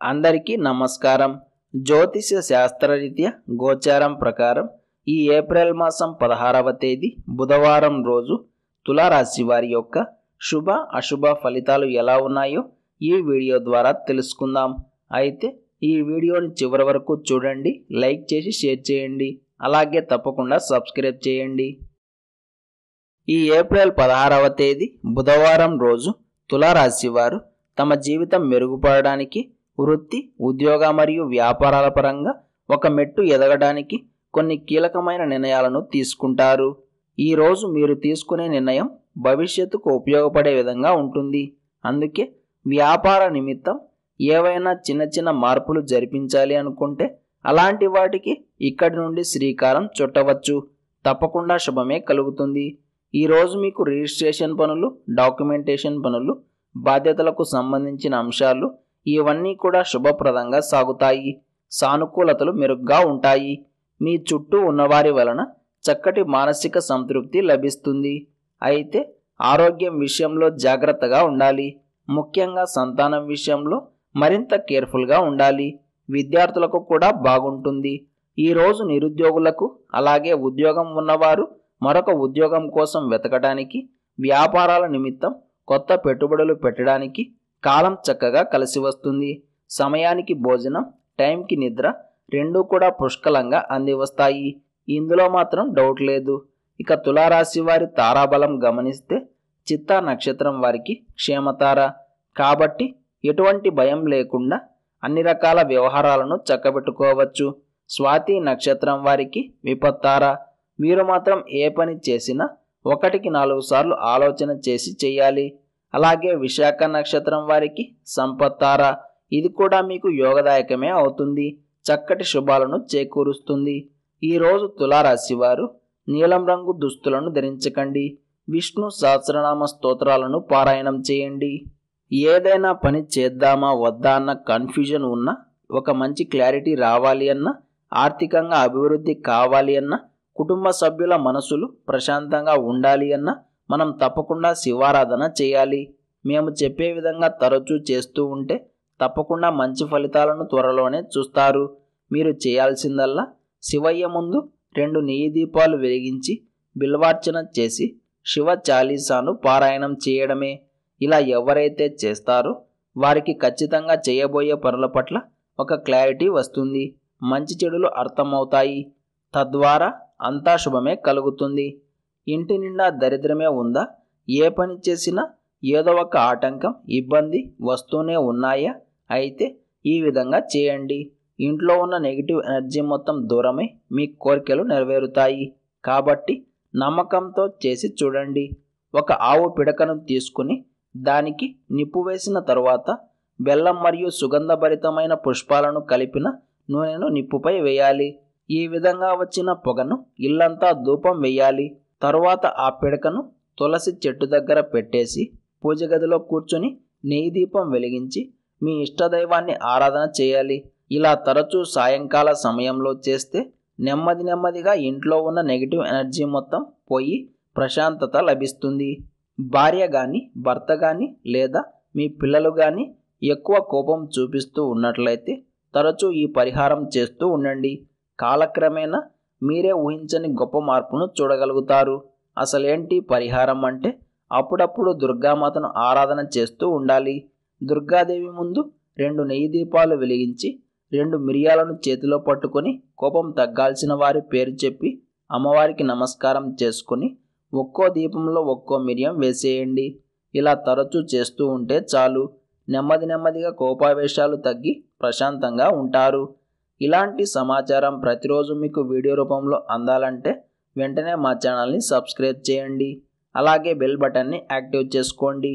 అందరికీ నమస్కారం. జ్యోతిష్య శాస్త్రరీత్యా గోచారం ప్రకారం ఈ ఏప్రిల్ మాసం 16వ తేదీ బుధవారం రోజు తులారాశి వారి యొక్క శుభ అశుభ ఫలితాలు ఎలా ఉన్నాయో ఈ వీడియో ద్వారా తెలుసుకుందాం. అయితే ఈ వీడియోని చివరి వరకు చూడండి, లైక్ చేసి షేర్ చేయండి, అలాగే తప్పకుండా సబ్స్క్రైబ్ చేయండి. ఈ ఏప్రిల్ 16వ తేదీ బుధవారం రోజు తులారాశి వారు తమ జీవితం మెరుగుపడడానికి, వృత్తి, ఉద్యోగ మరియు వ్యాపారాల పరంగా ఒక మెట్టు ఎదగడానికి కొన్ని కీలకమైన నిర్ణయాలను తీసుకుంటారు. ఈరోజు మీరు తీసుకునే నిర్ణయం భవిష్యత్తుకు ఉపయోగపడే విధంగా ఉంటుంది. అందుకే వ్యాపార నిమిత్తం ఏవైనా చిన్న చిన్న మార్పులు జరిపించాలి అనుకుంటే అలాంటి వాటికి ఇక్కడి నుండి శ్రీకారం చుట్టవచ్చు. తప్పకుండా శుభమే కలుగుతుంది. ఈరోజు మీకు రిజిస్ట్రేషన్ పనులు, డాక్యుమెంటేషన్ పనులు, బాధ్యతలకు సంబంధించిన అంశాలు ఇవన్నీ కూడా శుభప్రదంగా సాగుతాయి. సానుకూలతలు మెరుగ్గా ఉంటాయి. మీ చుట్టూ ఉన్నవారి వలన చక్కటి మానసిక సంతృప్తి లభిస్తుంది. అయితే ఆరోగ్యం విషయంలో జాగ్రత్తగా ఉండాలి. ముఖ్యంగా సంతానం విషయంలో మరింత కేర్ఫుల్గా ఉండాలి. విద్యార్థులకు కూడా బాగుంటుంది. ఈరోజు నిరుద్యోగులకు, అలాగే ఉద్యోగం ఉన్నవారు మరొక ఉద్యోగం కోసం వెతకడానికి, వ్యాపారాల నిమిత్తం కొత్త పెట్టుబడులు పెట్టడానికి కాలం చక్కగా కలిసి వస్తుంది. సమయానికి భోజనం, టైంకి నిద్ర రెండూ కూడా పుష్కలంగా అంది వస్తాయి. ఇందులో మాత్రం డౌట్ లేదు. ఇక తులారాశి వారి తారాబలం గమనిస్తే చిత్తా నక్షత్రం వారికి క్షేమతార కాబట్టి ఎటువంటి భయం లేకుండా అన్ని రకాల వ్యవహారాలను చక్కబెట్టుకోవచ్చు. స్వాతి నక్షత్రం వారికి విపత్తార. వీరు మాత్రం ఏ పని చేసినా 1-4 సార్లు ఆలోచన చేసి చేయాలి. అలాగే విశాఖ నక్షత్రం వారికి సంపత్తార. ఇది కూడా మీకు యోగదాయకమే అవుతుంది. చక్కటి శుభాలను చేకూరుస్తుంది. ఈరోజు తులారాశి వారు నీలం రంగు దుస్తులను ధరించకండి. విష్ణు సహస్రనామ స్తోత్రాలను పారాయణం చేయండి. ఏదైనా పని చేద్దామా వద్దా అన్న కన్ఫ్యూజన్ ఉన్నా, ఒక మంచి క్లారిటీ రావాలి అన్నా, ఆర్థికంగా అభివృద్ధి కావాలి అన్నా, కుటుంబ సభ్యుల మనసులు ప్రశాంతంగా ఉండాలి అన్నా మనం తప్పకుండా శివారాధన చేయాలి. మేము చెప్పే విధంగా తరచూ చేస్తూ ఉంటే తప్పకుండా మంచి ఫలితాలను త్వరలోనే చూస్తారు. మీరు చేయాల్సిందల్లా శివయ్య ముందు 2 నెయ్యి దీపాలు వెలిగించి బిల్వార్చన చేసి శివ చాలీసాను పారాయణం చేయడమే. ఇలా ఎవరైతే చేస్తారో వారికి ఖచ్చితంగా చేయబోయే పనుల పట్ల ఒక క్లారిటీ వస్తుంది. మంచి చెడులు అర్థమవుతాయి. తద్వారా అంతా శుభమే కలుగుతుంది. ఇంటి నిండా దరిద్రమే ఉందా? ఏ పని చేసినా ఏదో ఒక ఆటంకం, ఇబ్బంది వస్తూనే ఉన్నాయా? అయితే ఈ విధంగా చేయండి. ఇంట్లో ఉన్న నెగిటివ్ ఎనర్జీ మొత్తం దూరమై మీ కోరికలు నెరవేరుతాయి. కాబట్టి నమ్మకంతో చేసి చూడండి. ఒక ఆవు పిడకను తీసుకుని దానికి నిప్పు వేసిన తరువాత బెల్లం మరియు సుగంధభరితమైన పుష్పాలను కలిపిన నూనెను నిప్పుపై వేయాలి. ఈ విధంగా వచ్చిన పొగను ఇల్లంతా ధూపం వేయాలి. తరువాత ఆ పిడకను తులసి చెట్టు దగ్గర పెట్టేసి పూజ గదిలో కూర్చొని నెయ్యి దీపం వెలిగించి మీ ఇష్టదైవాన్ని ఆరాధన చేయాలి. ఇలా తరచూ సాయంకాల సమయంలో చేస్తే నెమ్మదిగా ఇంట్లో ఉన్న నెగిటివ్ ఎనర్జీ మొత్తం పోయి ప్రశాంతత లభిస్తుంది. భార్య కానీ, భర్త కానీ లేదా మీ పిల్లలు కానీ ఎక్కువ కోపం చూపిస్తూ ఉన్నట్లయితే తరచూ ఈ పరిహారం చేస్తూ ఉండండి. కాలక్రమేణా మీరే ఊహించని గొప్ప మార్పును చూడగలుగుతారు. అసలేంటి పరిహారం అంటే అప్పుడప్పుడు దుర్గామాతను ఆరాధన చేస్తూ ఉండాలి. దుర్గాదేవి ముందు 2 నెయ్యి దీపాలు వెలిగించి 2 మిరియాలను చేతిలో పట్టుకొని కోపం తగ్గాల్సిన వారి పేరు చెప్పి అమ్మవారికి నమస్కారం చేసుకొని ఒక్కో దీపంలో ఒక్కో మిరియం వేసేయండి. ఇలా తరచూ చేస్తూ ఉంటే చాలు. నెమ్మదిగా కోపావేశాలు తగ్గి ప్రశాంతంగా ఉంటారు. ఇలాంటి సమాచారం ప్రతిరోజు మీకు వీడియో రూపంలో అందాలంటే వెంటనే మా ఛానల్ని సబ్స్క్రైబ్ చేయండి. అలాగే బెల్ బటన్ని యాక్టివ్ చేసుకోండి.